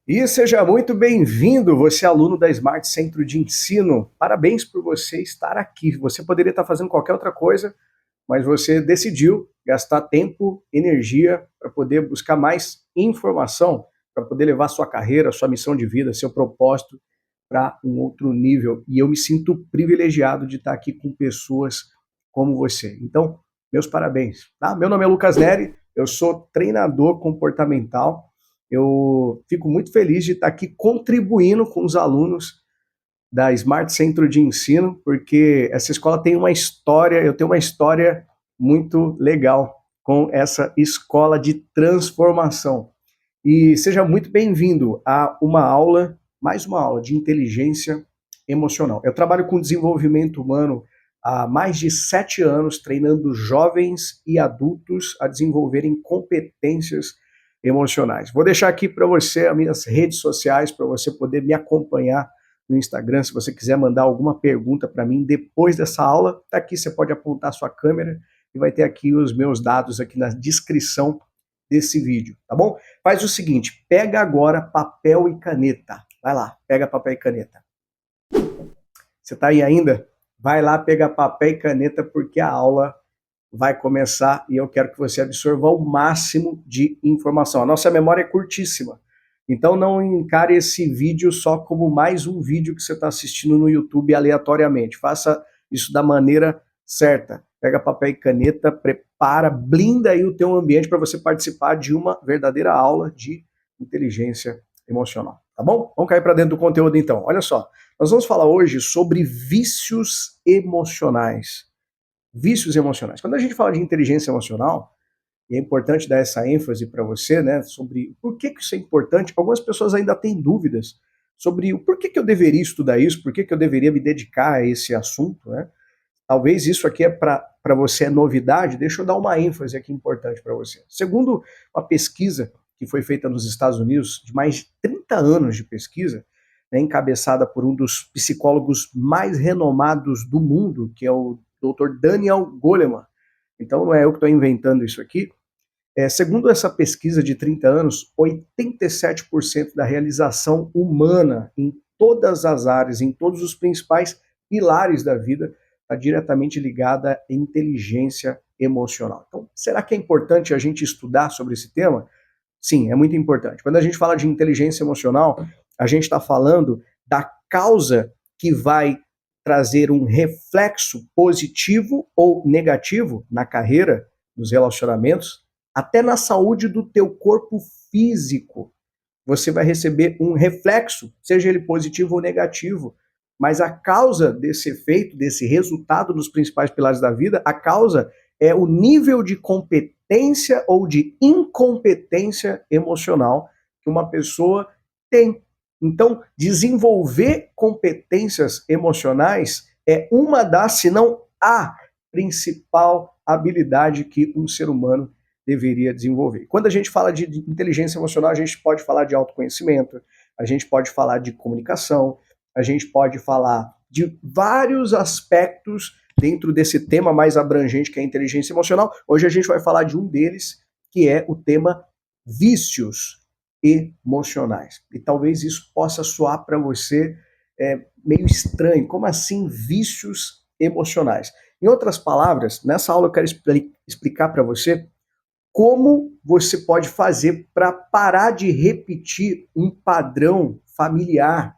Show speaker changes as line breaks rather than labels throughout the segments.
E seja muito bem-vindo, você aluno da Smart Centro de Ensino. Parabéns por você estar aqui. Você poderia estar fazendo qualquer outra coisa, mas você decidiu gastar tempo, energia para poder buscar mais informação, para poder levar sua carreira, sua missão de vida, seu propósito para um outro nível. E eu me sinto privilegiado de estar aqui com pessoas como você. Então, meus parabéns. Tá? Meu nome é Lucas Neri, eu sou treinador comportamental. Eu fico muito feliz de estar aqui contribuindo com os alunos da Smart Centro de Ensino, porque essa escola tem uma história, eu tenho uma história muito legal com essa escola de transformação. E seja muito bem-vindo a uma aula, mais uma aula de inteligência emocional. Eu trabalho com desenvolvimento humano há mais de 7 anos, treinando jovens e adultos a desenvolverem competências emocionais. Vou deixar aqui para você as minhas redes sociais, para você poder me acompanhar no Instagram, se você quiser mandar alguma pergunta para mim depois dessa aula, tá aqui, você pode apontar sua câmera e vai ter aqui os meus dados aqui na descrição desse vídeo, tá bom? Faz o seguinte, pega agora papel e caneta. Vai lá, pega papel e caneta. Você tá aí ainda? Vai lá pegar papel e caneta porque a aula vai começar e eu quero que você absorva o máximo de informação. A nossa memória é curtíssima. Então não encare esse vídeo só como mais um vídeo que você está assistindo no YouTube aleatoriamente. Faça isso da maneira certa. Pega papel e caneta, prepara, blinda aí o teu ambiente para você participar de uma verdadeira aula de inteligência emocional. Tá bom? Vamos cair para dentro do conteúdo então. Olha só, nós vamos falar hoje sobre vícios emocionais. Vícios emocionais. Quando a gente fala de inteligência emocional, e é importante dar essa ênfase para você, né, sobre por que isso é importante. Algumas pessoas ainda têm dúvidas sobre o porquê que eu deveria estudar isso, por que eu deveria me dedicar a esse assunto, né? Talvez isso aqui é para você é novidade, deixa eu dar uma ênfase aqui importante para você. Segundo uma pesquisa que foi feita nos Estados Unidos, de mais de 30 anos de pesquisa, né, encabeçada por um dos psicólogos mais renomados do mundo, que é o Dr. Daniel Goleman. Então não é eu que estou inventando isso aqui. Segundo essa pesquisa de 30 anos, 87% da realização humana em todas as áreas, em todos os principais pilares da vida, está diretamente ligada à inteligência emocional. Então, será que é importante a gente estudar sobre esse tema? Sim, é muito importante. Quando a gente fala de inteligência emocional, a gente está falando da causa que vai trazer um reflexo positivo ou negativo na carreira, nos relacionamentos, até na saúde do teu corpo físico. Você vai receber um reflexo, seja ele positivo ou negativo, mas a causa desse efeito, desse resultado nos principais pilares da vida, a causa é o nível de competência ou de incompetência emocional que uma pessoa tem. Então, desenvolver competências emocionais é uma das, se não a principal habilidade que um ser humano deveria desenvolver. Quando a gente fala de inteligência emocional, a gente pode falar de autoconhecimento, a gente pode falar de comunicação, a gente pode falar de vários aspectos dentro desse tema mais abrangente que é a inteligência emocional. Hoje a gente vai falar de um deles, que é o tema vícios emocionais. E talvez isso possa soar para você meio estranho. Como assim vícios emocionais? Em outras palavras, nessa aula eu quero explicar para você como você pode fazer para parar de repetir um padrão familiar,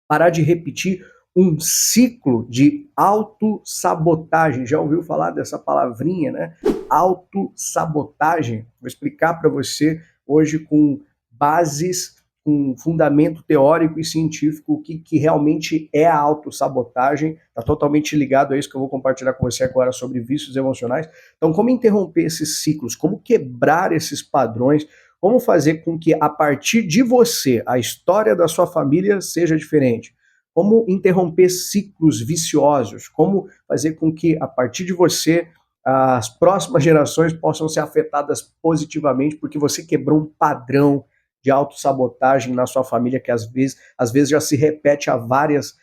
parar de repetir um ciclo de autossabotagem. Já ouviu falar dessa palavrinha, né? Autossabotagem. Vou explicar para você hoje com bases, com fundamento teórico e científico o que realmente é a autossabotagem. Está totalmente ligado a isso que eu vou compartilhar com você agora sobre vícios emocionais. Então, como interromper esses ciclos? Como quebrar esses padrões? Como fazer com que, a partir de você, a história da sua família seja diferente? Como interromper ciclos viciosos? Como fazer com que, a partir de você, as próximas gerações possam ser afetadas positivamente porque você quebrou um padrão de autossabotagem na sua família que às vezes já se repete há várias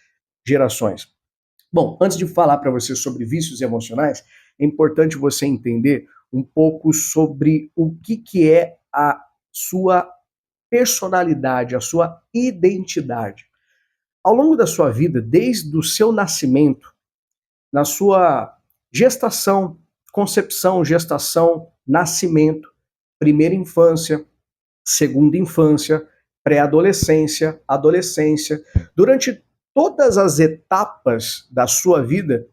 gerações. Bom, antes de falar para você sobre vícios emocionais, é importante você entender um pouco sobre o que é a sua personalidade, a sua identidade. Ao longo da sua vida, desde o seu nascimento, na sua gestação, concepção, gestação, nascimento, primeira infância, segunda infância, pré-adolescência, adolescência, durante todas as etapas da sua vida,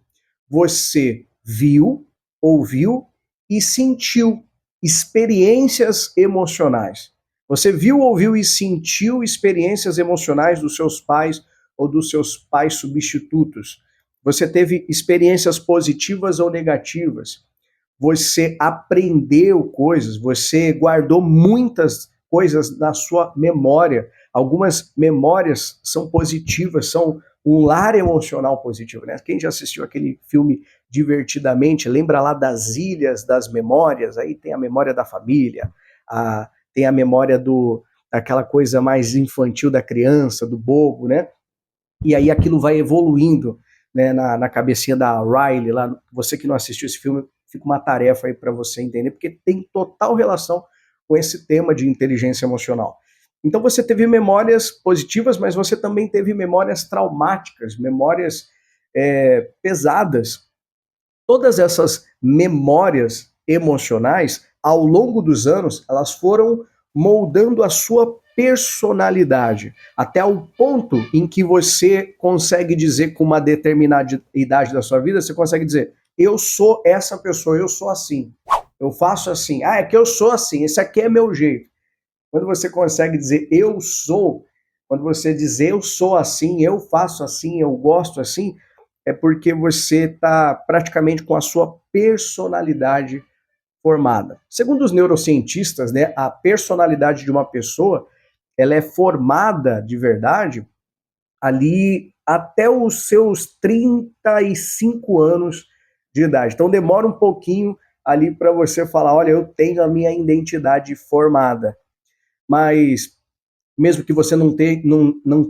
você viu, ouviu e sentiu experiências emocionais. Você viu, ouviu e sentiu experiências emocionais dos seus pais ou dos seus pais substitutos. Você teve experiências positivas ou negativas. Você aprendeu coisas, você guardou muitas coisas na sua memória. Algumas memórias são positivas, são um lar emocional positivo, né? Quem já assistiu aquele filme Divertidamente, lembra lá das ilhas das memórias, aí tem a memória da família, tem a memória daquela coisa mais infantil da criança, do bobo, né? E aí aquilo vai evoluindo, né, na cabecinha da Riley, lá. Você que não assistiu esse filme, fica uma tarefa aí para você entender, porque tem total relação com esse tema de inteligência emocional. Então você teve memórias positivas, mas você também teve memórias traumáticas, memórias pesadas. Todas essas memórias emocionais, ao longo dos anos, elas foram moldando a sua personalidade, até o ponto em que você consegue dizer, com uma determinada idade da sua vida, você consegue dizer, eu sou essa pessoa, eu sou assim, eu faço assim, é que eu sou assim, esse aqui é meu jeito. Quando você consegue dizer eu sou, quando você diz eu sou assim, eu faço assim, eu gosto assim, é porque você está praticamente com a sua personalidade formada. Segundo os neurocientistas, né, a personalidade de uma pessoa, ela é formada de verdade ali até os seus 35 anos de idade. Então demora um pouquinho ali para você falar, olha, eu tenho a minha identidade formada. Mas mesmo que você não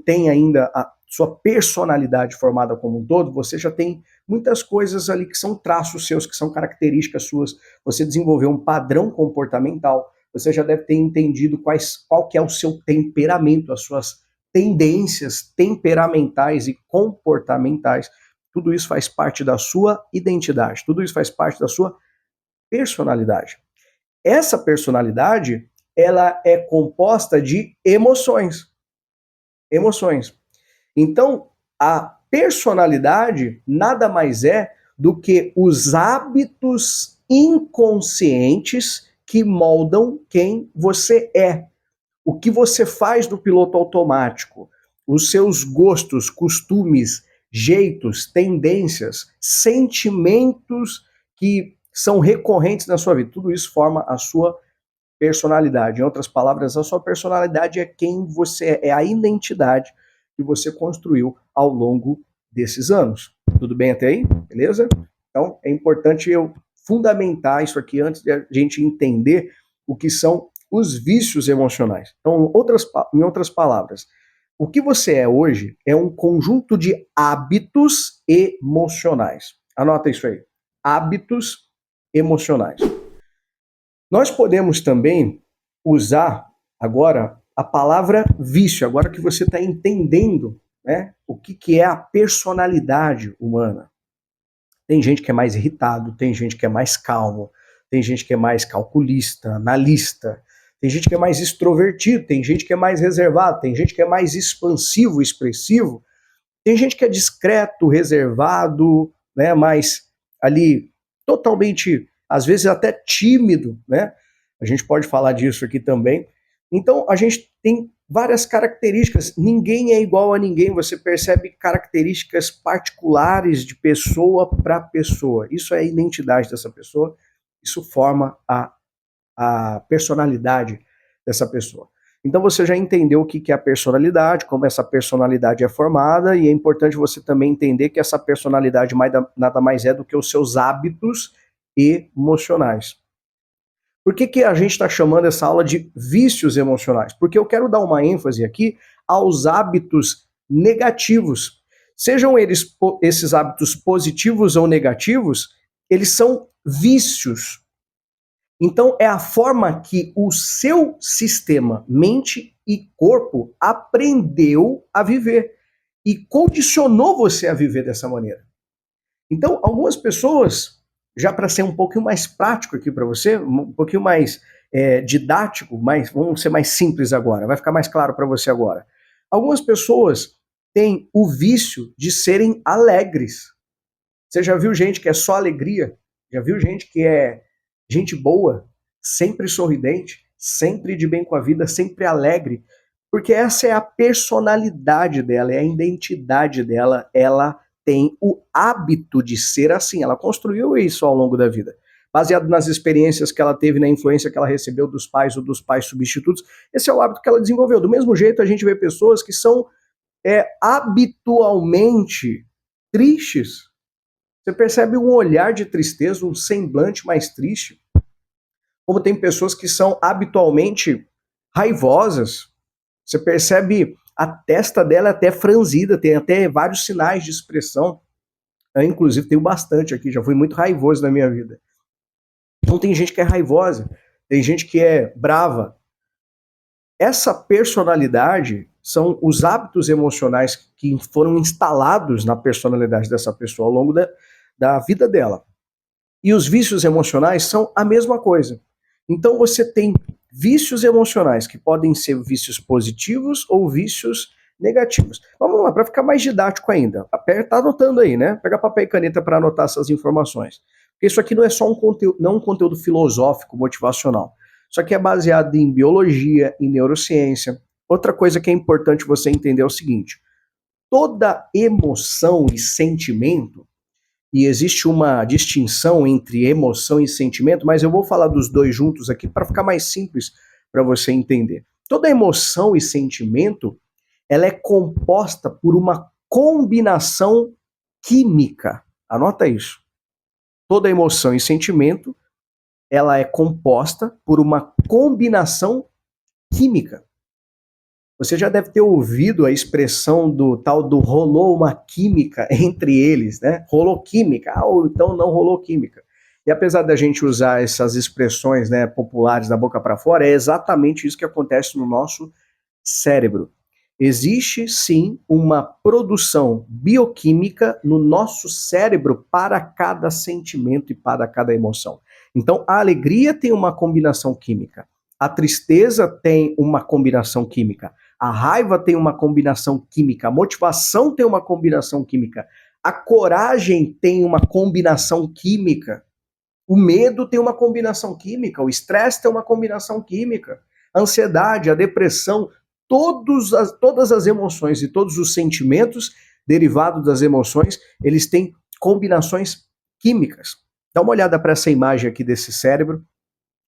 tenha ainda a sua personalidade formada como um todo, você já tem muitas coisas ali que são traços seus, que são características suas. Você desenvolveu um padrão comportamental, você já deve ter entendido qual que é o seu temperamento, as suas tendências temperamentais e comportamentais. Tudo isso faz parte da sua identidade, tudo isso faz parte da sua personalidade. Essa personalidade, ela é composta de emoções. Emoções. Então, a personalidade nada mais é do que os hábitos inconscientes que moldam quem você é. O que você faz no piloto automático, os seus gostos, costumes, jeitos, tendências, sentimentos que são recorrentes na sua vida. Tudo isso forma a sua personalidade. Em outras palavras, a sua personalidade é quem você é a identidade que você construiu ao longo desses anos. Tudo bem até aí? Beleza? Então, é importante eu fundamentar isso aqui antes de a gente entender o que são os vícios emocionais. Então, em outras palavras, o que você é hoje é um conjunto de hábitos emocionais. Anota isso aí. Hábitos emocionais. Nós podemos também usar agora a palavra vício, agora que você está entendendo, né, o que é a personalidade humana. Tem gente que é mais irritado, tem gente que é mais calmo, tem gente que é mais calculista, analista, tem gente que é mais extrovertido, tem gente que é mais reservado, tem gente que é mais expansivo, expressivo, tem gente que é discreto, reservado, né, mais ali totalmente, às vezes até tímido, né? A gente pode falar disso aqui também. Então, a gente tem várias características. Ninguém é igual a ninguém. Você percebe características particulares de pessoa para pessoa. Isso é a identidade dessa pessoa. Isso forma a personalidade dessa pessoa. Então você já entendeu o que é a personalidade, como essa personalidade é formada, e é importante você também entender que essa personalidade nada mais é do que os seus hábitos emocionais. Por que a gente está chamando essa aula de vícios emocionais? Porque eu quero dar uma ênfase aqui aos hábitos negativos. Sejam eles esses hábitos positivos ou negativos, eles são vícios. Então é a forma que o seu sistema, mente e corpo, aprendeu a viver e condicionou você a viver dessa maneira. Então, algumas pessoas, já para ser um pouquinho mais prático aqui para você, um pouquinho mais didático, vamos ser mais simples agora, vai ficar mais claro para você agora. Algumas pessoas têm o vício de serem alegres. Você já viu gente que é só alegria? Já viu gente que é gente boa, sempre sorridente, sempre de bem com a vida, sempre alegre? Porque essa é a personalidade dela, é a identidade dela, ela tem o hábito de ser assim, ela construiu isso ao longo da vida. Baseado nas experiências que ela teve, na influência que ela recebeu dos pais ou dos pais substitutos, esse é o hábito que ela desenvolveu. Do mesmo jeito, a gente vê pessoas que são habitualmente tristes. Você percebe um olhar de tristeza, um semblante mais triste. Como tem pessoas que são habitualmente raivosas. Você percebe a testa dela até franzida, tem até vários sinais de expressão. Eu, inclusive, tenho bastante aqui, já fui muito raivoso na minha vida. Então tem gente que é raivosa, tem gente que é brava. Essa personalidade são os hábitos emocionais que foram instalados na personalidade dessa pessoa ao longo da vida dela. E os vícios emocionais são a mesma coisa. Então você tem vícios emocionais que podem ser vícios positivos ou vícios negativos. Vamos lá, para ficar mais didático ainda. Tá anotando aí, né? Pega papel e caneta para anotar essas informações. Porque isso aqui não é só não um conteúdo filosófico, motivacional. Isso aqui é baseado em biologia, em neurociência. Outra coisa que é importante você entender é o seguinte: toda emoção e sentimento, e existe uma distinção entre emoção e sentimento, mas eu vou falar dos dois juntos aqui para ficar mais simples para você entender. Toda emoção e sentimento, ela é composta por uma combinação química. Anota isso. Toda emoção e sentimento, ela é composta por uma combinação química. Você já deve ter ouvido a expressão do tal do rolou uma química entre eles, né? Rolou química, ou então não rolou química. E apesar da gente usar essas expressões, né, populares da boca para fora, é exatamente isso que acontece no nosso cérebro. Existe sim uma produção bioquímica no nosso cérebro para cada sentimento e para cada emoção. Então, a alegria tem uma combinação química, a tristeza tem uma combinação química, a raiva tem uma combinação química, a motivação tem uma combinação química, a coragem tem uma combinação química, o medo tem uma combinação química, o estresse tem uma combinação química, a ansiedade, a depressão, todas as emoções e todos os sentimentos derivados das emoções, eles têm combinações químicas. Dá uma olhada para essa imagem aqui desse cérebro,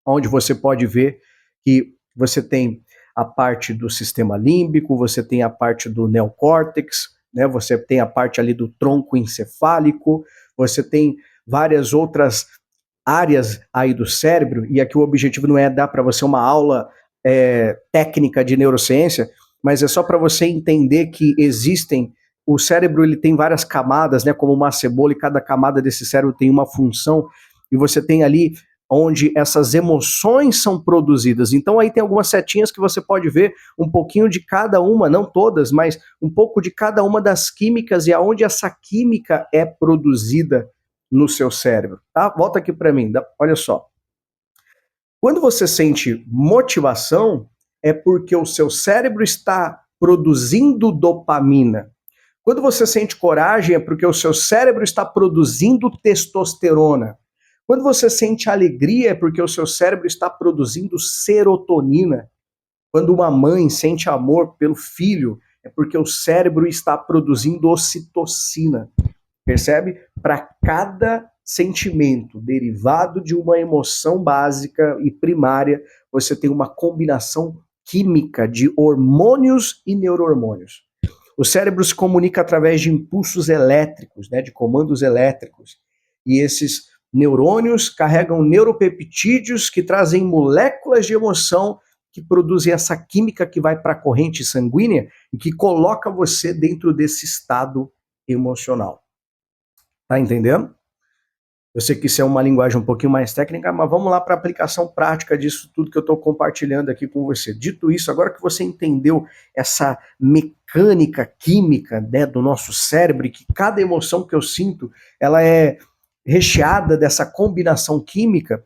onde você pode ver que você tem a parte do sistema límbico, você tem a parte do neocórtex, né? Você tem a parte ali do tronco encefálico, você tem várias outras áreas aí do cérebro, e aqui o objetivo não é dar para você uma aula técnica de neurociência, mas é só para você entender que o cérebro ele tem várias camadas, né, como uma cebola, e cada camada desse cérebro tem uma função, e você tem ali onde essas emoções são produzidas. Então aí tem algumas setinhas que você pode ver um pouquinho de cada uma, não todas, mas um pouco de cada uma das químicas e aonde essa química é produzida no seu cérebro, tá? Volta aqui para mim, olha só. Quando você sente motivação, é porque o seu cérebro está produzindo dopamina. Quando você sente coragem, é porque o seu cérebro está produzindo testosterona. Quando você sente alegria, é porque o seu cérebro está produzindo serotonina. Quando uma mãe sente amor pelo filho, é porque o cérebro está produzindo ocitocina. Percebe? Para cada sentimento derivado de uma emoção básica e primária, você tem uma combinação química de hormônios e neurohormônios. O cérebro se comunica através de impulsos elétricos, né, de comandos elétricos. E esses neurônios carregam neuropeptídeos que trazem moléculas de emoção que produzem essa química que vai para a corrente sanguínea e que coloca você dentro desse estado emocional. Tá entendendo? Eu sei que isso é uma linguagem um pouquinho mais técnica, mas vamos lá para a aplicação prática disso tudo que eu estou compartilhando aqui com você. Dito isso, agora que você entendeu essa mecânica química, né, do nosso cérebro, que cada emoção que eu sinto, ela é recheada dessa combinação química,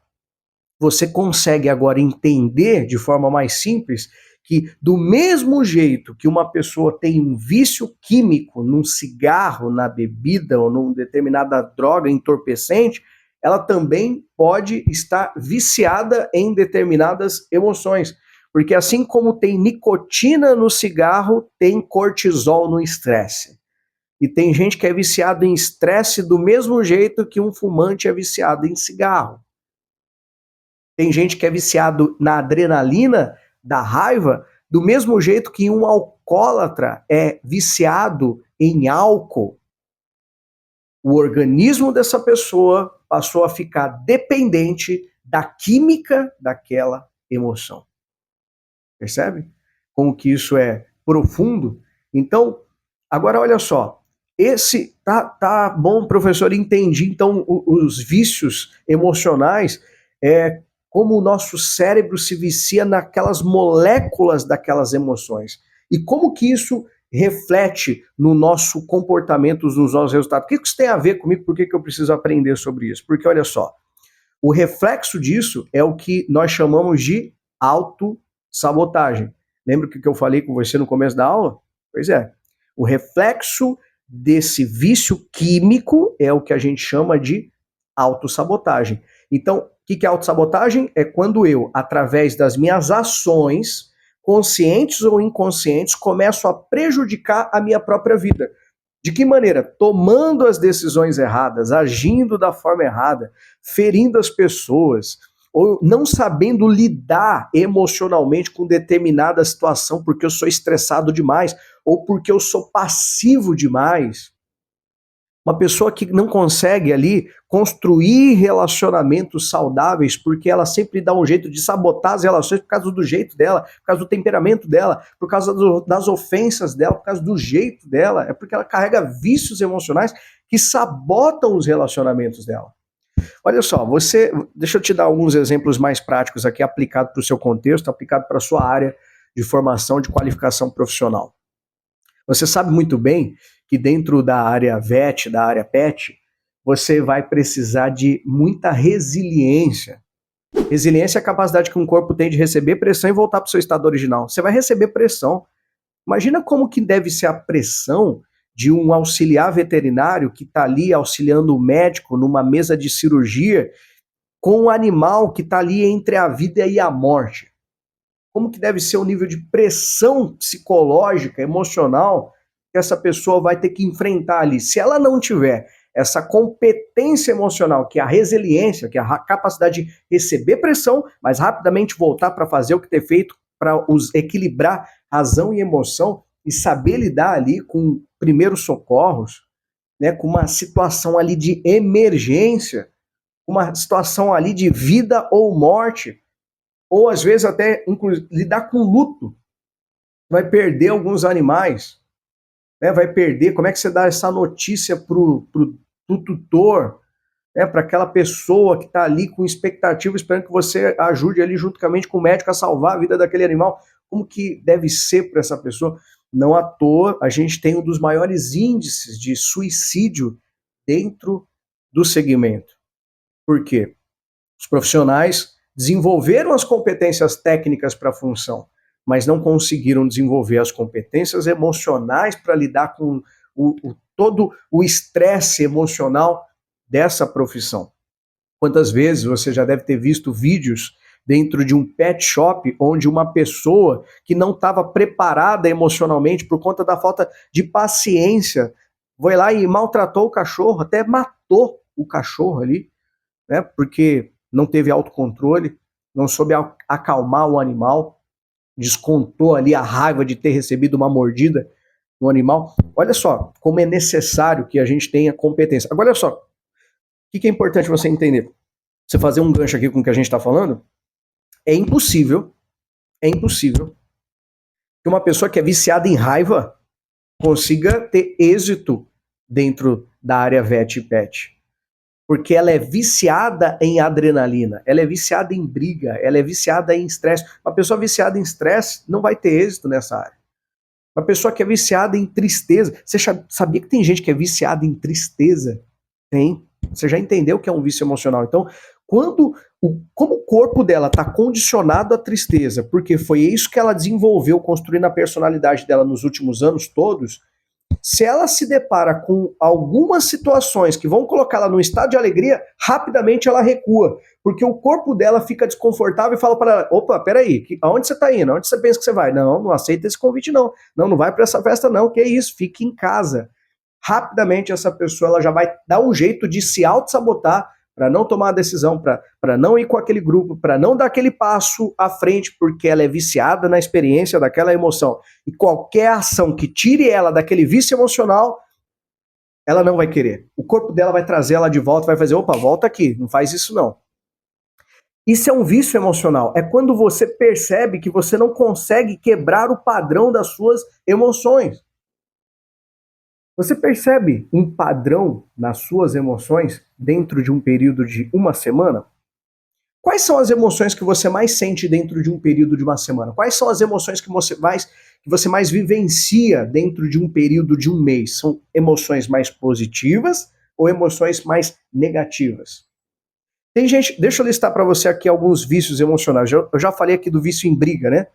você consegue agora entender de forma mais simples que do mesmo jeito que uma pessoa tem um vício químico num cigarro, na bebida ou numa determinada droga entorpecente, ela também pode estar viciada em determinadas emoções. Porque assim como tem nicotina no cigarro, tem cortisol no estresse. E tem gente que é viciado em estresse do mesmo jeito que um fumante é viciado em cigarro. Tem gente que é viciado na adrenalina da raiva, do mesmo jeito que um alcoólatra é viciado em álcool. O organismo dessa pessoa passou a ficar dependente da química daquela emoção. Percebe? Como que isso é profundo? Então, agora olha só. Esse tá bom, professor, entendi. Então, os vícios emocionais é como o nosso cérebro se vicia naquelas moléculas daquelas emoções. E como que isso reflete no nosso comportamento, nos nossos resultados. O que isso tem a ver comigo? Por que eu preciso aprender sobre isso? Porque olha só, o reflexo disso é o que nós chamamos de autossabotagem. Lembra o que eu falei com você no começo da aula? Pois é. O reflexo desse vício químico é o que a gente chama de autossabotagem. Então, o que é autossabotagem? É quando eu, através das minhas ações, conscientes ou inconscientes, começo a prejudicar a minha própria vida. De que maneira? Tomando as decisões erradas, agindo da forma errada, ferindo as pessoas, ou não sabendo lidar emocionalmente com determinada situação porque eu sou estressado demais, ou porque eu sou passivo demais. Uma pessoa que não consegue ali construir relacionamentos saudáveis porque ela sempre dá um jeito de sabotar as relações por causa do jeito dela, por causa do temperamento dela, por causa das ofensas dela, por causa do jeito dela, é porque ela carrega vícios emocionais que sabotam os relacionamentos dela. Olha só, deixa eu te dar alguns exemplos mais práticos aqui aplicado para o seu contexto, aplicado para a sua área de formação, de qualificação profissional. Você sabe muito bem que dentro da área VET, da área PET, você vai precisar de muita resiliência. Resiliência é a capacidade que um corpo tem de receber pressão e voltar para o seu estado original. Você vai receber pressão. Imagina como que deve ser a pressão de um auxiliar veterinário que está ali auxiliando o médico numa mesa de cirurgia com um animal que está ali entre a vida e a morte. Como que deve ser o nível de pressão psicológica, emocional que essa pessoa vai ter que enfrentar ali. Se ela não tiver essa competência emocional, que é a resiliência, que é a capacidade de receber pressão, mas rapidamente voltar para fazer o que ter feito, para equilibrar razão e emoção e saber lidar ali com primeiros socorros, né, com uma situação ali de emergência, uma situação ali de vida ou morte, ou às vezes até lidar com luto. Vai perder alguns animais, né? Vai perder. Como é que você dá essa notícia pro tutor, né? Para aquela pessoa que está ali com expectativa, esperando que você ajude ali juntamente com o médico a salvar a vida daquele animal. Como que deve ser para essa pessoa? Não à toa, a gente tem um dos maiores índices de suicídio dentro do segmento. Por quê? Os profissionais desenvolveram as competências técnicas para a função, mas não conseguiram desenvolver as competências emocionais para lidar com todo o estresse emocional dessa profissão. Quantas vezes você já deve ter visto vídeos dentro de um pet shop onde uma pessoa que não estava preparada emocionalmente por conta da falta de paciência foi lá e maltratou o cachorro, até matou o cachorro ali, né? Porque não teve autocontrole, não soube acalmar o animal, descontou ali a raiva de ter recebido uma mordida no animal. Olha só como é necessário que a gente tenha competência. Agora, olha só, o que é importante você entender? Você fazer um gancho aqui com o que a gente está falando, é impossível que uma pessoa que é viciada em raiva consiga ter êxito dentro da área VET e PET. porque ela é viciada em adrenalina, ela é viciada em briga, ela é viciada em estresse. Uma pessoa viciada em estresse não vai ter êxito nessa área. Uma pessoa que é viciada em tristeza, você sabia que tem gente que é viciada em tristeza? Tem. Você já entendeu que é um vício emocional. Então, como o corpo dela está condicionado à tristeza, porque foi isso que ela desenvolveu, construindo a personalidade dela nos últimos anos todos, se ela se depara com algumas situações que vão colocá-la num estado de alegria, rapidamente ela recua, porque o corpo dela fica desconfortável e fala para ela, opa, peraí, aonde você está indo? Aonde você pensa que você vai? Não, não aceita esse convite não. Não vai para essa festa não, que isso, fique em casa. Rapidamente essa pessoa ela já vai dar um jeito de se auto-sabotar para não tomar a decisão, para não ir com aquele grupo, para não dar aquele passo à frente, porque ela é viciada na experiência daquela emoção. E qualquer ação que tire ela daquele vício emocional, ela não vai querer. O corpo dela vai trazer ela de volta, vai fazer, opa, volta aqui, não faz isso não. Isso é um vício emocional. É quando você percebe que você não consegue quebrar o padrão das suas emoções. Você percebe um padrão nas suas emoções dentro de um período de uma semana? Quais são as emoções que você mais sente dentro de um período de uma semana? Quais são as emoções que você mais vivencia dentro de um período de um mês? São emoções mais positivas ou emoções mais negativas? Tem gente, deixa eu listar para você aqui alguns vícios emocionais. Eu já falei aqui do vício em briga, né?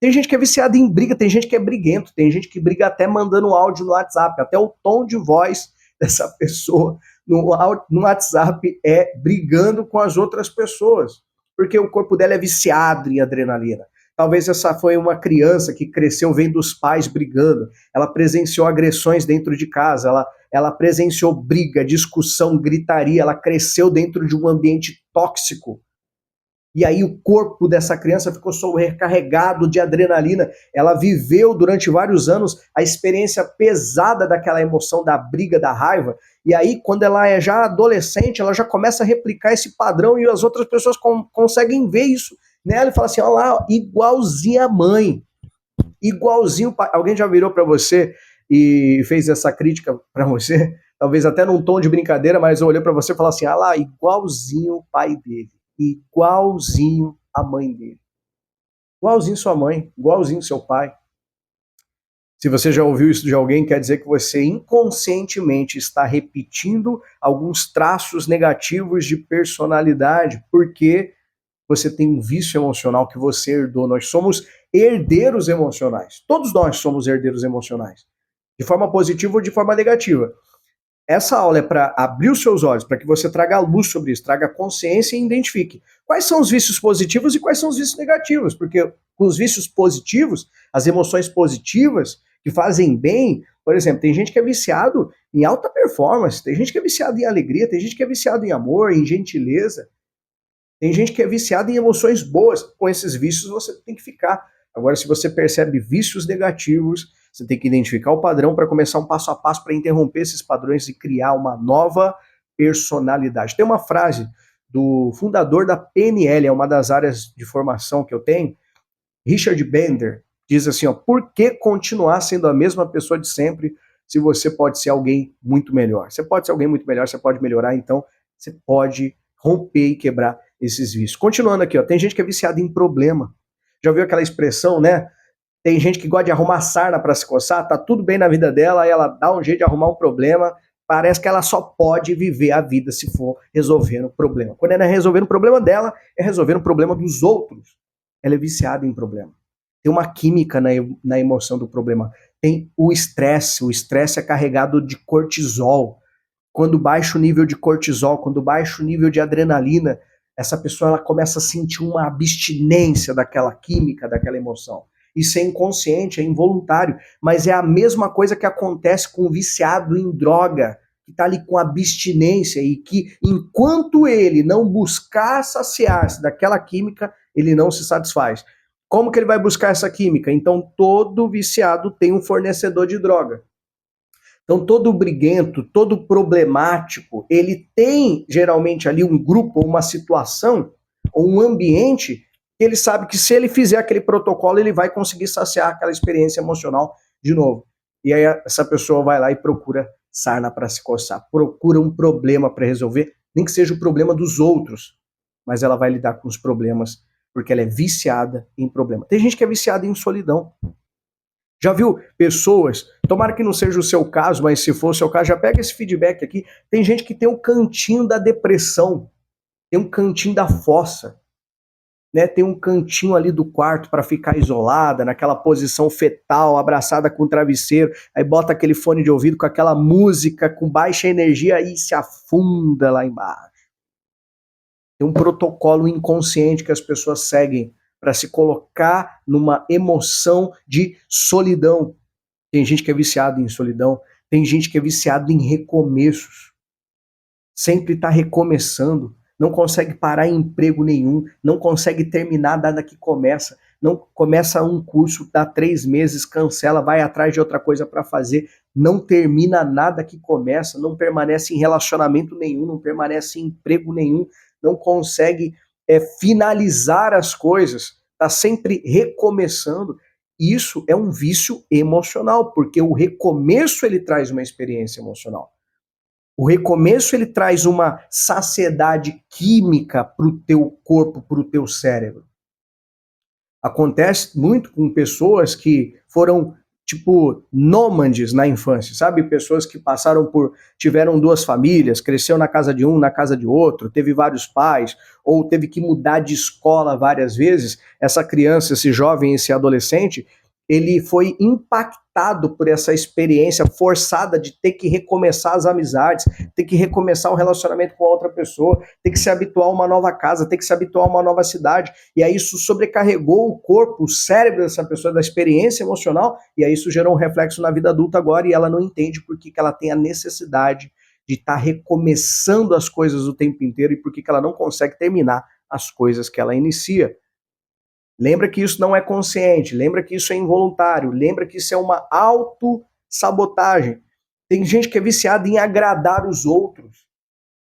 Tem gente que é viciada em briga, tem gente que é briguento, tem gente que briga até mandando áudio no WhatsApp, até o tom de voz dessa pessoa no WhatsApp é brigando com as outras pessoas, porque o corpo dela é viciado em adrenalina. Talvez essa foi uma criança que cresceu vendo os pais brigando, ela presenciou agressões dentro de casa, ela presenciou briga, discussão, gritaria, ela cresceu dentro de um ambiente tóxico. E aí o corpo dessa criança ficou sobrecarregado de adrenalina. Ela viveu durante vários anos a experiência pesada daquela emoção da briga, da raiva. E aí, quando ela é já adolescente, ela já começa a replicar esse padrão e as outras pessoas conseguem ver isso nela e falam assim, olha lá, igualzinho a mãe. Igualzinho o pai. Alguém já virou para você e fez essa crítica para você? Talvez até num tom de brincadeira, mas olhou para você e falou assim, olha lá, igualzinho o pai dele. Igualzinho a mãe dele. Igualzinho sua mãe, igualzinho seu pai. Se você já ouviu isso de alguém, quer dizer que você inconscientemente está repetindo alguns traços negativos de personalidade, porque você tem um vício emocional que você herdou. Nós somos herdeiros emocionais. Todos nós somos herdeiros emocionais. De forma positiva ou de forma negativa. Essa aula é para abrir os seus olhos, para que você traga luz sobre isso, traga consciência e identifique quais são os vícios positivos e quais são os vícios negativos, porque com os vícios positivos, as emoções positivas que fazem bem, por exemplo, tem gente que é viciado em alta performance, tem gente que é viciado em alegria, tem gente que é viciado em amor, em gentileza, tem gente que é viciado em emoções boas. Com esses vícios você tem que ficar. Agora, se você percebe vícios negativos, você tem que identificar o padrão para começar um passo a passo para interromper esses padrões e criar uma nova personalidade. Tem uma frase do fundador da PNL, é uma das áreas de formação que eu tenho, Richard Bender, diz assim, ó, por que continuar sendo a mesma pessoa de sempre se você pode ser alguém muito melhor? Você pode ser alguém muito melhor, você pode melhorar, então você pode romper e quebrar esses vícios. Continuando aqui, ó, tem gente que é viciada em problema. Já ouviu aquela expressão, né? Tem gente que gosta de arrumar sarna para se coçar, tá tudo bem na vida dela, aí ela dá um jeito de arrumar um problema, parece que ela só pode viver a vida se for resolvendo o problema. Quando ela é resolvendo o problema dela, é resolvendo o problema dos outros. Ela é viciada em problema. Tem uma química na emoção do problema. Tem o estresse é carregado de cortisol. Quando baixa o nível de cortisol, quando baixa o nível de adrenalina, essa pessoa ela começa a sentir uma abstinência daquela química, daquela emoção. Isso é inconsciente, é involuntário, mas é a mesma coisa que acontece com o viciado em droga, que está ali com abstinência e que enquanto ele não buscar saciar-se daquela química, ele não se satisfaz. Como que ele vai buscar essa química? Então todo viciado tem um fornecedor de droga. Então todo briguento, todo problemático, ele tem geralmente ali um grupo, uma situação, ou um ambiente ele sabe que se ele fizer aquele protocolo, ele vai conseguir saciar aquela experiência emocional de novo. E aí essa pessoa vai lá e procura sarna para se coçar, procura um problema para resolver nem que seja o problema dos outros, mas ela vai lidar com os problemas porque ela é viciada em problema. Tem gente que é viciada em solidão. Já viu pessoas, tomara que não seja o seu caso, mas se for o seu caso, já pega esse feedback aqui. Tem gente que tem o cantinho da depressão, tem um cantinho da fossa, né? Tem um cantinho ali do quarto para ficar isolada, naquela posição fetal, abraçada com o travesseiro, aí bota aquele fone de ouvido com aquela música com baixa energia e se afunda lá embaixo. Tem um protocolo inconsciente que as pessoas seguem para se colocar numa emoção de solidão. Tem gente que é viciado em solidão, tem gente que é viciado em recomeços. Sempre está recomeçando, não consegue parar em emprego nenhum, não consegue terminar nada que começa. Não começa um curso, dá 3 meses, cancela, vai atrás de outra coisa para fazer, não termina nada que começa, não permanece em relacionamento nenhum, não permanece em emprego nenhum, não consegue finalizar as coisas, está sempre recomeçando. Isso é um vício emocional, porque o recomeço ele traz uma experiência emocional. O recomeço ele traz uma saciedade química para o teu corpo, para o teu cérebro. Acontece muito com pessoas que foram tipo nômades na infância, sabe? Pessoas que tiveram 2 famílias, cresceu na casa de um, na casa de outro, teve vários pais, ou teve que mudar de escola várias vezes. Essa criança, esse jovem, esse adolescente, ele foi impactado por essa experiência forçada de ter que recomeçar as amizades, ter que recomeçar um relacionamento com outra pessoa, ter que se habituar a uma nova casa, ter que se habituar a uma nova cidade, e aí isso sobrecarregou o corpo, o cérebro dessa pessoa, da experiência emocional, e aí isso gerou um reflexo na vida adulta agora, e ela não entende por que ela tem a necessidade de estar recomeçando as coisas o tempo inteiro, e por que ela não consegue terminar as coisas que ela inicia. Lembra que isso não é consciente, lembra que isso é involuntário, lembra que isso é uma autossabotagem. Tem gente que é viciada em agradar os outros.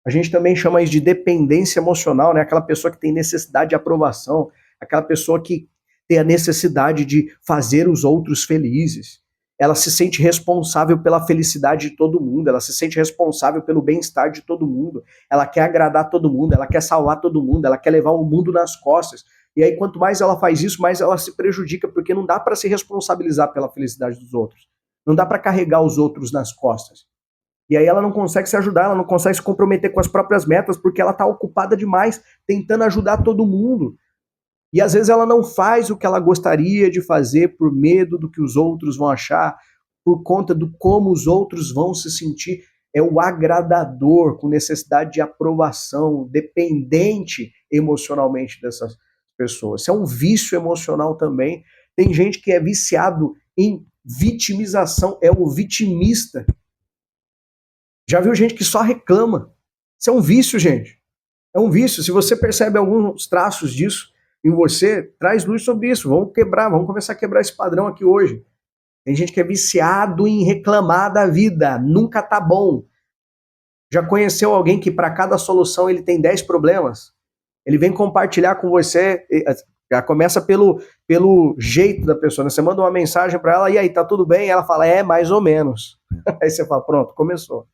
A gente também chama isso de dependência emocional, né? Aquela pessoa que tem necessidade de aprovação, aquela pessoa que tem a necessidade de fazer os outros felizes. Ela se sente responsável pela felicidade de todo mundo, ela se sente responsável pelo bem-estar de todo mundo, ela quer agradar todo mundo, ela quer salvar todo mundo, ela quer levar o mundo nas costas. E aí, quanto mais ela faz isso, mais ela se prejudica, porque não dá para se responsabilizar pela felicidade dos outros. Não dá para carregar os outros nas costas. E aí ela não consegue se ajudar, ela não consegue se comprometer com as próprias metas, porque ela está ocupada demais, tentando ajudar todo mundo. E às vezes ela não faz o que ela gostaria de fazer por medo do que os outros vão achar, por conta do como os outros vão se sentir. É o agradador, com necessidade de aprovação, dependente emocionalmente dessas pessoas. Isso é um vício emocional também. Tem gente que é viciado em vitimização, é o vitimista. Já viu gente que só reclama. Isso é um vício, gente. É um vício. Se você percebe alguns traços disso em você, traz luz sobre isso. Vamos começar a quebrar esse padrão aqui hoje. Tem gente que é viciado em reclamar da vida, nunca tá bom. Já conheceu alguém que para cada solução ele tem 10 problemas? Ele vem compartilhar com você, já começa pelo jeito da pessoa, né? Você manda uma mensagem para ela, e aí, tá tudo bem? Ela fala, mais ou menos. Aí você fala, pronto, começou.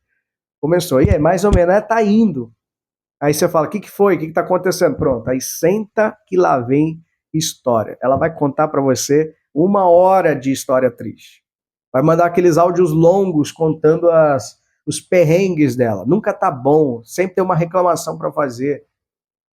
E aí, mais ou menos, tá indo. Aí você fala, o que foi? O que tá acontecendo? Pronto, aí senta que lá vem história. Ela vai contar para você 1 hora de história triste. Vai mandar aqueles áudios longos contando os perrengues dela. Nunca tá bom, sempre tem uma reclamação para fazer.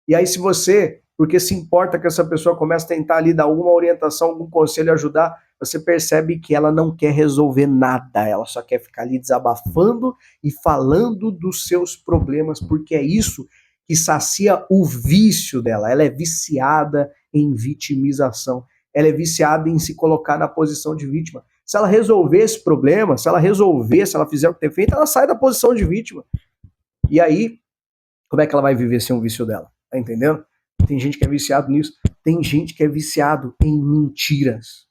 E aí se você, porque se importa que essa pessoa comece a tentar ali dar alguma orientação, algum conselho, ajudar, você percebe que ela não quer resolver nada, ela só quer ficar ali desabafando e falando dos seus problemas, porque é isso que sacia o vício dela. Ela é viciada em vitimização, ela é viciada em se colocar na posição de vítima. Se ela resolver esse problema, se ela fizer o que tem feito, ela sai da posição de vítima. E aí, como é que ela vai viver sem o vício dela? Tá entendendo? Tem gente que é viciado nisso. Tem gente que é viciado em mentiras.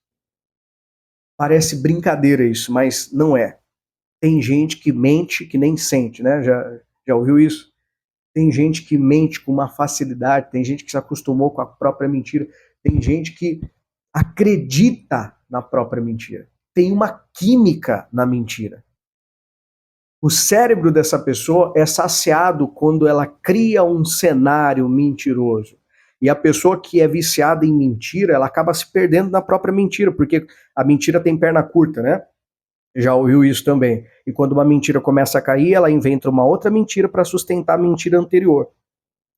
Parece brincadeira isso, mas não é. Tem gente que mente que nem sente, né? Já ouviu isso? Tem gente que mente com uma facilidade, tem gente que se acostumou com a própria mentira, tem gente que acredita na própria mentira. Tem uma química na mentira. O cérebro dessa pessoa é saciado quando ela cria um cenário mentiroso. E a pessoa que é viciada em mentira, ela acaba se perdendo na própria mentira, porque a mentira tem perna curta, né? Já ouviu isso também. E quando uma mentira começa a cair, ela inventa uma outra mentira para sustentar a mentira anterior.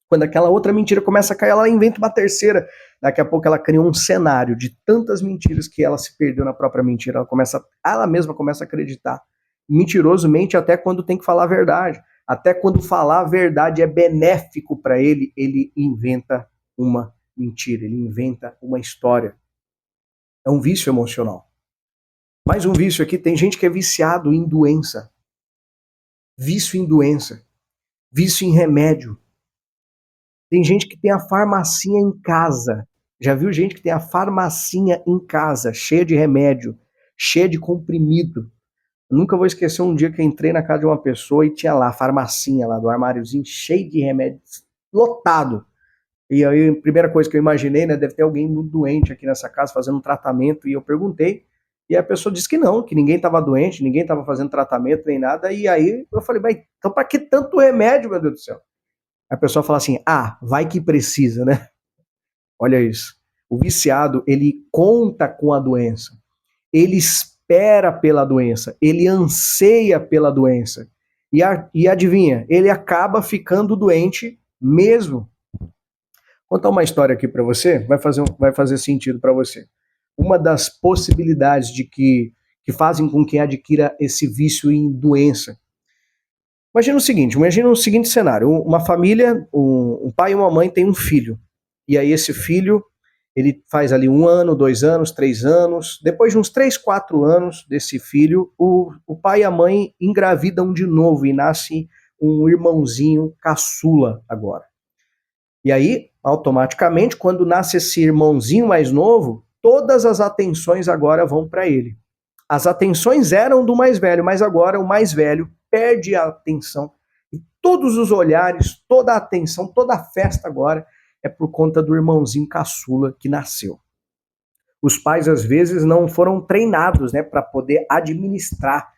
Quando aquela outra mentira começa a cair, ela inventa uma terceira. Daqui a pouco ela cria um cenário de tantas mentiras que ela se perdeu na própria mentira. Ela mesma começa a acreditar. Mentiroso mente até quando tem que falar a verdade. Até quando falar a verdade é benéfico para ele, ele inventa uma mentira, ele inventa uma história. É um vício emocional. Mais um vício aqui, tem gente que é viciado em doença. Vício em doença. Vício em remédio. Tem gente que tem a farmacinha em casa. Já viu gente que tem a farmacinha em casa, cheia de remédio, cheia de comprimido. Eu nunca vou esquecer um dia que eu entrei na casa de uma pessoa e tinha lá a farmacinha lá do armáriozinho, cheio de remédio, lotado. E aí a primeira coisa que eu imaginei, né, deve ter alguém muito doente aqui nessa casa fazendo um tratamento. E eu perguntei, e a pessoa disse que não, que ninguém estava doente, ninguém estava fazendo tratamento nem nada. E aí eu falei, mas então para que tanto remédio, meu Deus do céu? A pessoa fala assim, vai que precisa, né? Olha isso. O viciado, ele conta com a doença. Ele espera pela doença. Ele anseia pela doença. E adivinha, ele acaba ficando doente mesmo. Vou contar uma história aqui para você, vai fazer sentido para você. Uma das possibilidades que fazem com que adquira esse vício em doença. Imagina o seguinte cenário, uma família, um pai e uma mãe têm um filho, e aí esse filho, ele faz ali 1 ano, 2 anos, 3 anos, depois de uns 3, 4 anos desse filho, o pai e a mãe engravidam de novo e nasce um irmãozinho caçula agora. E aí, automaticamente, quando nasce esse irmãozinho mais novo, todas as atenções agora vão para ele. As atenções eram do mais velho, mas agora o mais velho perde a atenção. E todos os olhares, toda a atenção, toda a festa agora é por conta do irmãozinho caçula que nasceu. Os pais, às vezes, não foram treinados, né, para poder administrar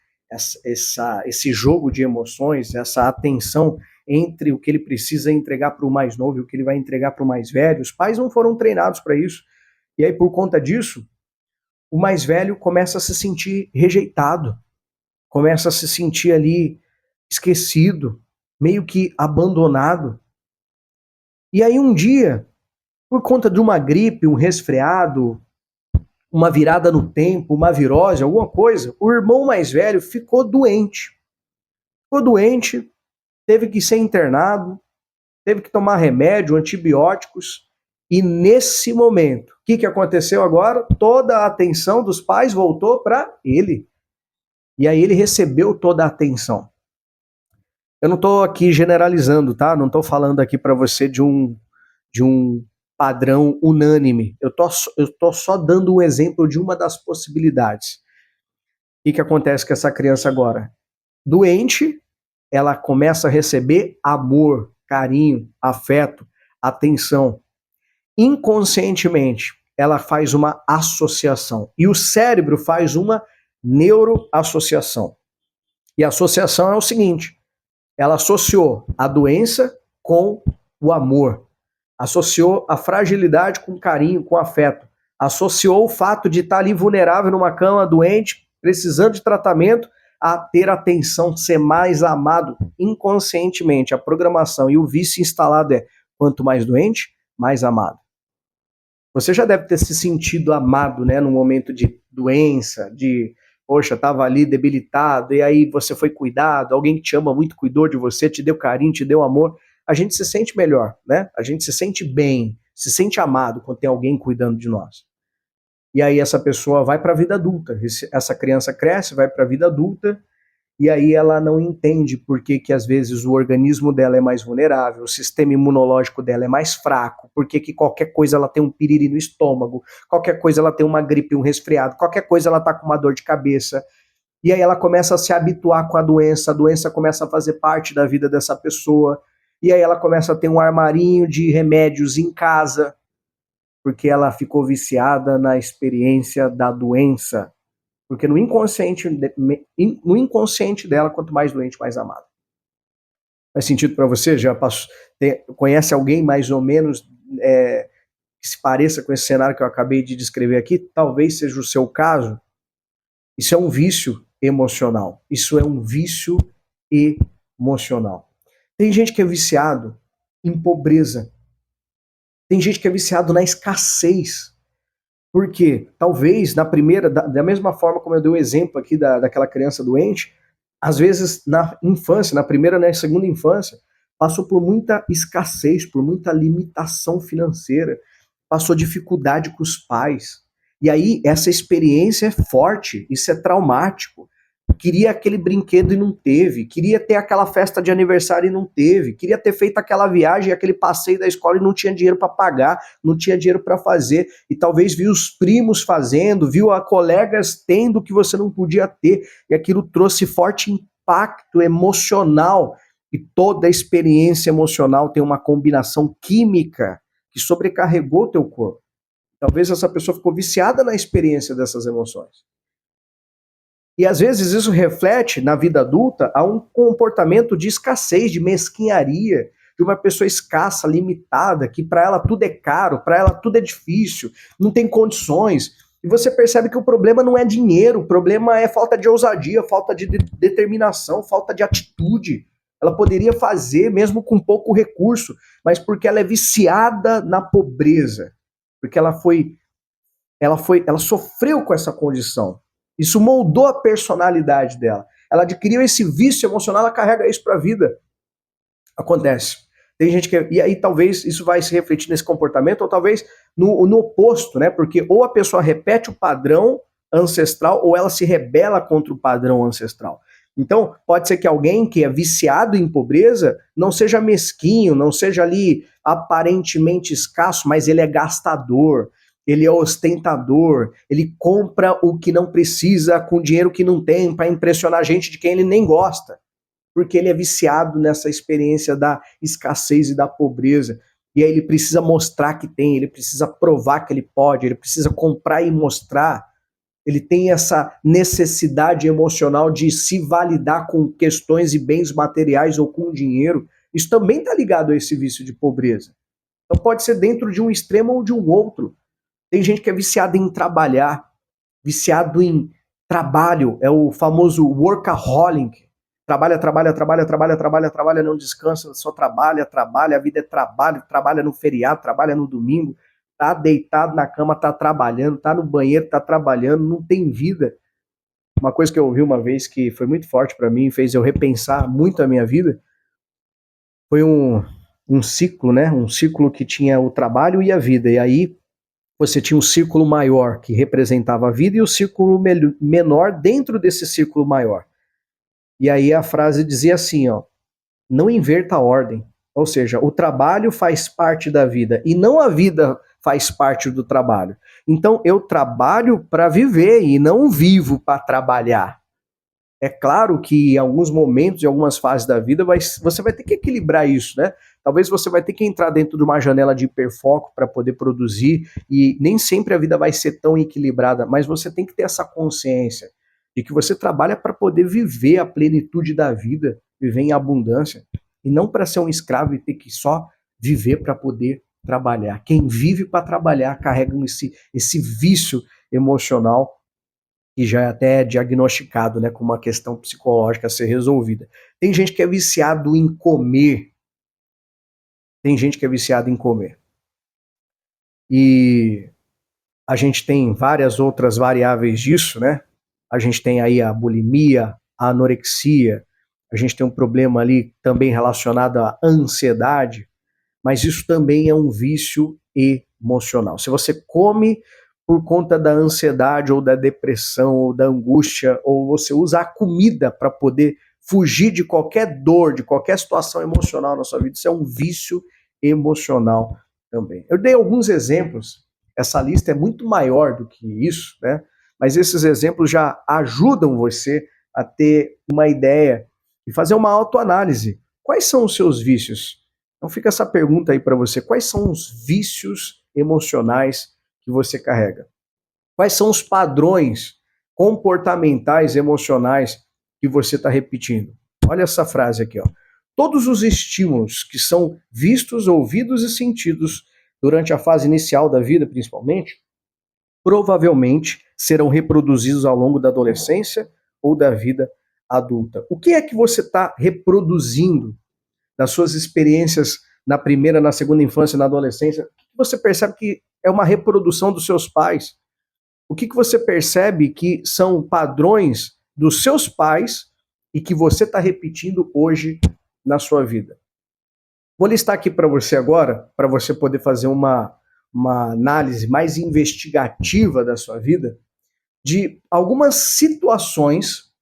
esse jogo de emoções, essa atenção entre o que ele precisa entregar para o mais novo e o que ele vai entregar para o mais velho. Os pais não foram treinados para isso. E aí, por conta disso, o mais velho começa a se sentir rejeitado, começa a se sentir ali esquecido, meio que abandonado. E aí um dia, por conta de uma gripe, um resfriado, uma virada no tempo, uma virose, alguma coisa, o irmão mais velho ficou doente. Ficou doente, teve que ser internado, teve que tomar remédio, antibióticos. E nesse momento, o que aconteceu agora? Toda a atenção dos pais voltou para ele. E aí ele recebeu toda a atenção. Eu não estou aqui generalizando, tá? Não estou falando aqui para você de um padrão unânime. Eu tô só dando um exemplo de uma das possibilidades. O que acontece com essa criança agora? Doente, ela começa a receber amor, carinho, afeto, atenção. Inconscientemente, ela faz uma associação. E o cérebro faz uma neuroassociação. E a associação é o seguinte: ela associou a doença com o amor, associou a fragilidade com carinho, com afeto, associou o fato de estar ali vulnerável numa cama, doente, precisando de tratamento, a ter atenção, ser mais amado inconscientemente. A programação e o vício instalado é: quanto mais doente, mais amado. Você já deve ter se sentido amado, né, num momento de doença, poxa, estava ali debilitado, e aí você foi cuidado, alguém que te ama muito cuidou de você, te deu carinho, te deu amor. A gente se sente melhor, né? A gente se sente bem, se sente amado quando tem alguém cuidando de nós. E aí essa pessoa vai para a vida adulta, essa criança cresce, vai para a vida adulta, e aí ela não entende por que às vezes o organismo dela é mais vulnerável, o sistema imunológico dela é mais fraco, por que qualquer coisa ela tem um piriri no estômago, qualquer coisa ela tem uma gripe, um resfriado, qualquer coisa ela tá com uma dor de cabeça. E aí ela começa a se habituar com a doença começa a fazer parte da vida dessa pessoa, e aí ela começa a ter um armarinho de remédios em casa, porque ela ficou viciada na experiência da doença. Porque no inconsciente dela, quanto mais doente, mais amado. Faz sentido para você? Já conhece alguém mais ou menos que se pareça com esse cenário que eu acabei de descrever aqui? Talvez seja o seu caso. Isso é um vício emocional. Isso é um vício emocional. Tem gente que é viciado em pobreza. Tem gente que é viciado na escassez. Por quê? Talvez na primeira, da mesma forma como eu dei o exemplo aqui daquela criança doente, às vezes na infância, na primeira, na segunda infância, passou por muita escassez, por muita limitação financeira, passou dificuldade com os pais. E aí essa experiência é forte, isso é traumático. Queria aquele brinquedo e não teve, queria ter aquela festa de aniversário e não teve, queria ter feito aquela viagem, aquele passeio da escola e não tinha dinheiro para pagar, não tinha dinheiro para fazer, e talvez viu os primos fazendo, viu a colegas tendo que você não podia ter, e aquilo trouxe forte impacto emocional, e toda a experiência emocional tem uma combinação química que sobrecarregou teu corpo. Talvez essa pessoa ficou viciada na experiência dessas emoções. E às vezes isso reflete, na vida adulta, a um comportamento de escassez, de mesquinharia, de uma pessoa escassa, limitada, que para ela tudo é caro, para ela tudo é difícil, não tem condições. E você percebe que o problema não é dinheiro, o problema é falta de ousadia, falta de determinação, falta de atitude. Ela poderia fazer mesmo com pouco recurso, mas porque ela é viciada na pobreza, porque ela sofreu com essa condição. Isso moldou a personalidade dela. Ela adquiriu esse vício emocional, ela carrega isso para a vida. Acontece. Tem gente que... E aí talvez isso vai se refletir nesse comportamento, ou talvez no oposto, né? Porque ou a pessoa repete o padrão ancestral, ou ela se rebela contra o padrão ancestral. Então, pode ser que alguém que é viciado em pobreza não seja mesquinho, não seja ali aparentemente escasso, mas ele é gastador, ele é ostentador, ele compra o que não precisa com dinheiro que não tem para impressionar gente de quem ele nem gosta, porque ele é viciado nessa experiência da escassez e da pobreza. E aí ele precisa mostrar que tem, ele precisa provar que ele pode, ele precisa comprar e mostrar. Ele tem essa necessidade emocional de se validar com questões e bens materiais ou com dinheiro. Isso também está ligado a esse vício de pobreza. Então pode ser dentro de um extremo ou de um outro. Tem gente que é viciada em trabalhar, viciado em trabalho, é o famoso workaholic. Trabalha, não descansa, só trabalha, a vida é trabalho, trabalha no feriado, trabalha no domingo, tá deitado na cama, tá trabalhando, tá no banheiro, tá trabalhando, não tem vida. Uma coisa que eu ouvi uma vez que foi muito forte para mim, fez eu repensar muito a minha vida, foi um ciclo, né? Um ciclo que tinha o trabalho e a vida. E aí você tinha um círculo maior que representava a vida e o círculo menor dentro desse círculo maior. E aí a frase dizia assim, ó, não inverta a ordem. Ou seja, o trabalho faz parte da vida e não a vida faz parte do trabalho. Então eu trabalho para viver e não vivo para trabalhar. É claro que em alguns momentos, em algumas fases da vida, você vai ter que equilibrar isso, né? Talvez você vai ter que entrar dentro de uma janela de hiperfoco para poder produzir, e nem sempre a vida vai ser tão equilibrada, mas você tem que ter essa consciência de que você trabalha para poder viver a plenitude da vida, viver em abundância, e não para ser um escravo e ter que só viver para poder trabalhar. Quem vive para trabalhar carrega esse vício emocional que já é até diagnosticado, né, como uma questão psicológica a ser resolvida. Tem gente que é viciado em comer. Tem gente que é viciado em comer. E a gente tem várias outras variáveis disso, né? A gente tem aí a bulimia, a anorexia, a gente tem um problema ali também relacionado à ansiedade, mas isso também é um vício emocional. Se você come por conta da ansiedade ou da depressão ou da angústia, ou você usa a comida para poder fugir de qualquer dor, de qualquer situação emocional na sua vida, isso é um vício emocional também. Eu dei alguns exemplos, essa lista é muito maior do que isso, né? Mas esses exemplos já ajudam você a ter uma ideia e fazer uma autoanálise. Quais são os seus vícios? Então fica essa pergunta aí para você. Quais são os vícios emocionais que você carrega? Quais são os padrões comportamentais, emocionais que você está repetindo. Olha essa frase aqui, ó. Todos os estímulos que são vistos, ouvidos e sentidos durante a fase inicial da vida, principalmente, provavelmente serão reproduzidos ao longo da adolescência ou da vida adulta. O que é que você está reproduzindo das suas experiências na primeira, na segunda infância, na adolescência? O que você percebe que é uma reprodução dos seus pais? O que você percebe que são padrões dos seus pais e que você está repetindo hoje na sua vida? Vou listar aqui para você agora, para você poder fazer uma análise mais investigativa da sua vida, de algumas situações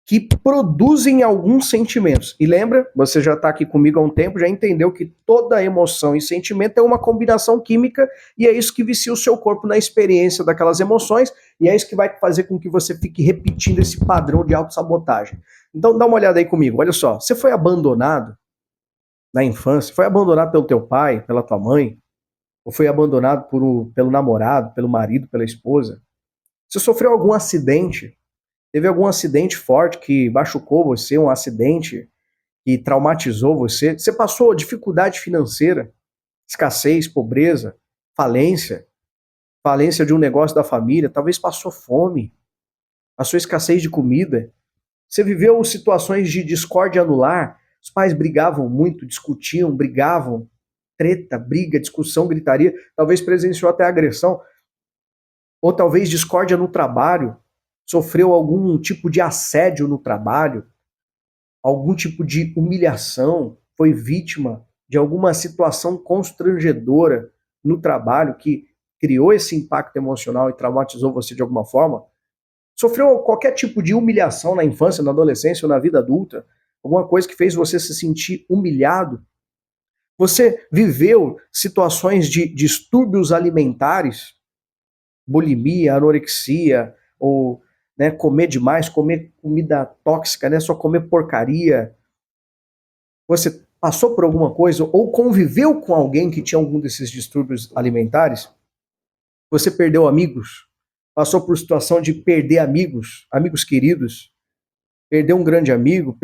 que produzem alguns sentimentos. E lembra, você já está aqui comigo há um tempo, já entendeu que toda emoção e sentimento é uma combinação química e é isso que vicia o seu corpo na experiência daquelas emoções e é isso que vai fazer com que você fique repetindo esse padrão de autossabotagem. Então dá uma olhada aí comigo, olha só, você foi abandonado na infância, foi abandonado pelo teu pai, pela tua mãe, ou foi abandonado pelo namorado, pelo marido, pela esposa? Você sofreu algum acidente? Teve algum acidente forte que machucou você, um acidente que traumatizou você? Você passou dificuldade financeira, escassez, pobreza, falência, falência de um negócio da família, talvez passou fome, passou escassez de comida. Você viveu situações de discórdia anular, os pais brigavam muito, discutiam, brigavam, treta, briga, discussão, gritaria, talvez presenciou até agressão, ou talvez discórdia no trabalho, sofreu algum tipo de assédio no trabalho, algum tipo de humilhação, foi vítima de alguma situação constrangedora no trabalho que criou esse impacto emocional e traumatizou você de alguma forma, sofreu qualquer tipo de humilhação na infância, na adolescência ou na vida adulta, alguma coisa que fez você se sentir humilhado, você viveu situações de distúrbios alimentares, bulimia, anorexia, ou comer demais, comer comida tóxica, só comer porcaria. Você passou por alguma coisa ou conviveu com alguém que tinha algum desses distúrbios alimentares? Você perdeu amigos? Passou por situação de perder amigos, amigos queridos? Perdeu um grande amigo?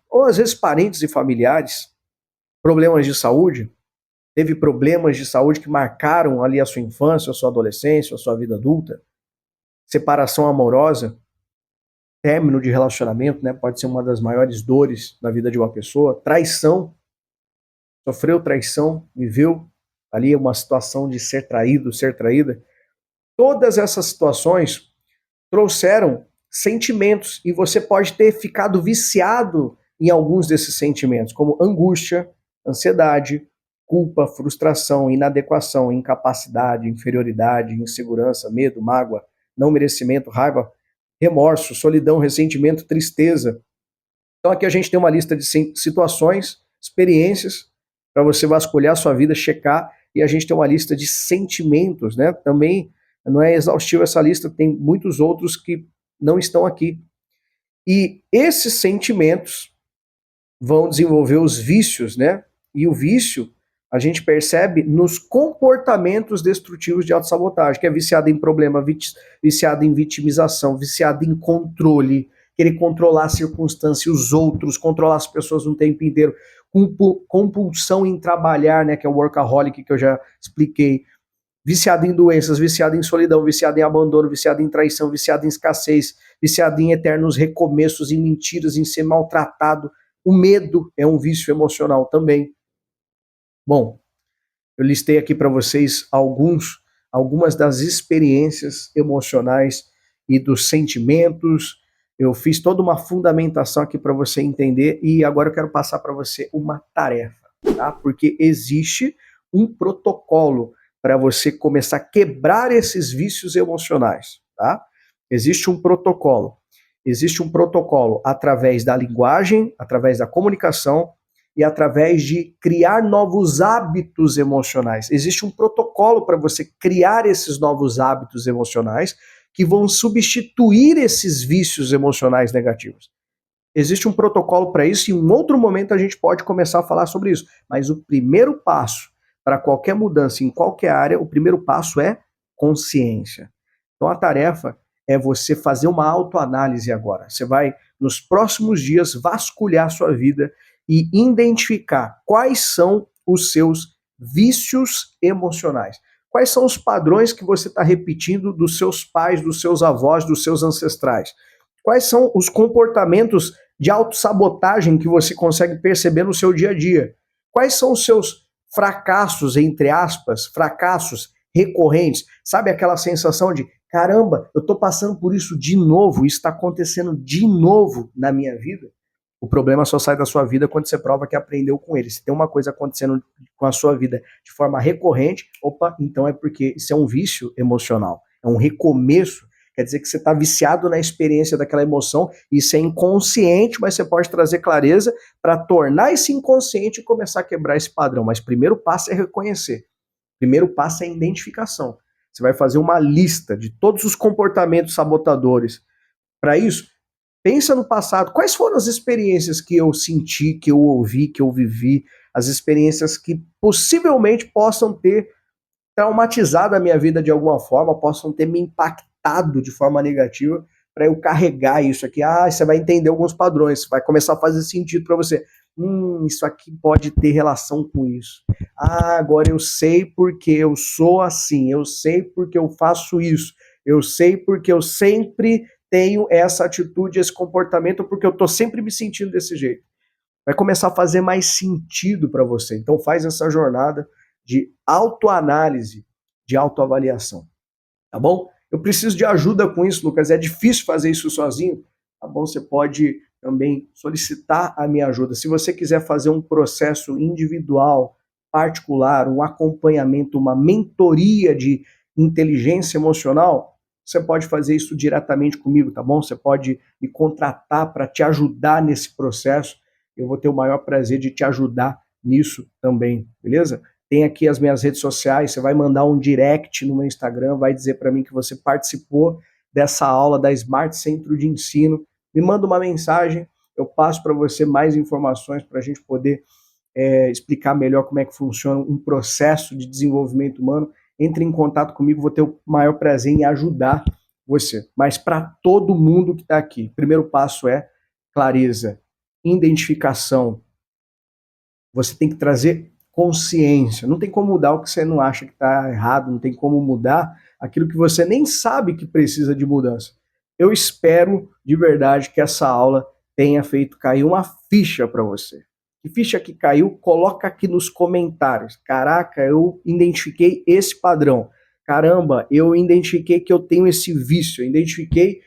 Ou às vezes parentes e familiares? Problemas de saúde? Teve problemas de saúde que marcaram ali a sua infância, a sua adolescência, a sua vida adulta? Separação amorosa, término de relacionamento, pode ser uma das maiores dores na vida de uma pessoa. Traição, sofreu traição, viveu ali uma situação de ser traído, ser traída. Todas essas situações trouxeram sentimentos e você pode ter ficado viciado em alguns desses sentimentos, como angústia, ansiedade, culpa, frustração, inadequação, incapacidade, inferioridade, insegurança, medo, mágoa, não merecimento, raiva, remorso, solidão, ressentimento, tristeza. Então aqui a gente tem uma lista de situações, experiências, para você vasculhar a sua vida, checar, e a gente tem uma lista de sentimentos, Também não é exaustiva essa lista, tem muitos outros que não estão aqui. E esses sentimentos vão desenvolver os vícios, E o vício a gente percebe nos comportamentos destrutivos de autossabotagem, que é viciado em problema, viciado em vitimização, viciado em controle, querer controlar a circunstância e os outros, controlar as pessoas no tempo inteiro, compulsão em trabalhar, que é o workaholic que eu já expliquei, viciado em doenças, viciado em solidão, viciado em abandono, viciado em traição, viciado em escassez, viciado em eternos recomeços, em mentiras, em ser maltratado. O medo é um vício emocional também. Bom, eu listei aqui para vocês algumas das experiências emocionais e dos sentimentos. Eu fiz toda uma fundamentação aqui para você entender e agora eu quero passar para você uma tarefa, tá? Porque existe um protocolo para você começar a quebrar esses vícios emocionais, tá? Existe um protocolo. Existe um protocolo através da linguagem, através da comunicação, e através de criar novos hábitos emocionais. Existe um protocolo para você criar esses novos hábitos emocionais que vão substituir esses vícios emocionais negativos. Existe um protocolo para isso e em um outro momento a gente pode começar a falar sobre isso. Mas o primeiro passo para qualquer mudança em qualquer área, o primeiro passo é consciência. Então a tarefa é você fazer uma autoanálise agora. Você vai, nos próximos dias, vasculhar sua vida e identificar quais são os seus vícios emocionais. Quais são os padrões que você está repetindo dos seus pais, dos seus avós, dos seus ancestrais? Quais são os comportamentos de autossabotagem que você consegue perceber no seu dia a dia? Quais são os seus fracassos, entre aspas, fracassos recorrentes? Sabe aquela sensação de, caramba, eu estou passando por isso de novo, isso está acontecendo de novo na minha vida? O problema só sai da sua vida quando você prova que aprendeu com ele. Se tem uma coisa acontecendo com a sua vida de forma recorrente, opa, então é porque isso é um vício emocional, é um recomeço. Quer dizer que você está viciado na experiência daquela emoção, isso é inconsciente, mas você pode trazer clareza para tornar esse inconsciente e começar a quebrar esse padrão. Mas primeiro passo é reconhecer. Primeiro passo é identificação. Você vai fazer uma lista de todos os comportamentos sabotadores. Para isso, pensa no passado. Quais foram as experiências que eu senti, que eu ouvi, que eu vivi, as experiências que possivelmente possam ter traumatizado a minha vida de alguma forma, possam ter me impactado de forma negativa, para eu carregar isso aqui. Ah, você vai entender alguns padrões, vai começar a fazer sentido para você. Isso aqui pode ter relação com isso. Ah, agora eu sei porque eu sou assim, eu sei porque eu faço isso, eu sei porque eu sempre tenho essa atitude, esse comportamento, porque eu tô sempre me sentindo desse jeito. Vai começar a fazer mais sentido para você. Então faz essa jornada de autoanálise, de autoavaliação, tá bom? Eu preciso de ajuda com isso, Lucas, é difícil fazer isso sozinho, tá bom? Você pode também solicitar a minha ajuda. Se você quiser fazer um processo individual, particular, um acompanhamento, uma mentoria de inteligência emocional, você pode fazer isso diretamente comigo, tá bom? Você pode me contratar para te ajudar nesse processo. Eu vou ter o maior prazer de te ajudar nisso também, beleza? Tem aqui as minhas redes sociais, você vai mandar um direct no meu Instagram, vai dizer para mim que você participou dessa aula da Smart Centro de Ensino, me manda uma mensagem, eu passo para você mais informações para a gente poder explicar melhor como é que funciona um processo de desenvolvimento humano. Entre em contato comigo, vou ter o maior prazer em ajudar você. Mas para todo mundo que está aqui, o primeiro passo é clareza, identificação. Você tem que trazer consciência. Não tem como mudar o que você não acha que está errado, não tem como mudar aquilo que você nem sabe que precisa de mudança. Eu espero de verdade que essa aula tenha feito cair uma ficha para você. Que ficha que caiu, coloca aqui nos comentários. Caraca, eu identifiquei esse padrão. Caramba, eu identifiquei que eu tenho esse vício, eu identifiquei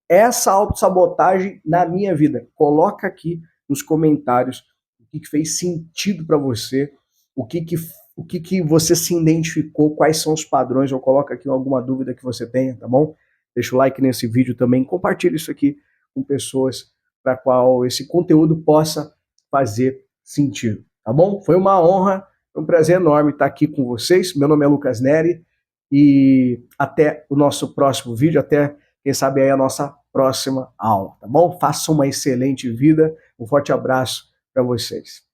essa autossabotagem na minha vida. Coloca aqui nos comentários o que fez sentido para você, o que você se identificou, quais são os padrões. Eu coloco aqui alguma dúvida que você tenha, tá bom? Deixa o like nesse vídeo também, compartilha isso aqui com pessoas para qual esse conteúdo possa fazer sentido, tá bom? Foi uma honra, foi um prazer enorme estar aqui com vocês. Meu nome é Lucas Neri e até o nosso próximo vídeo, até, quem sabe, aí a nossa próxima aula, tá bom? Faça uma excelente vida, um forte abraço para vocês.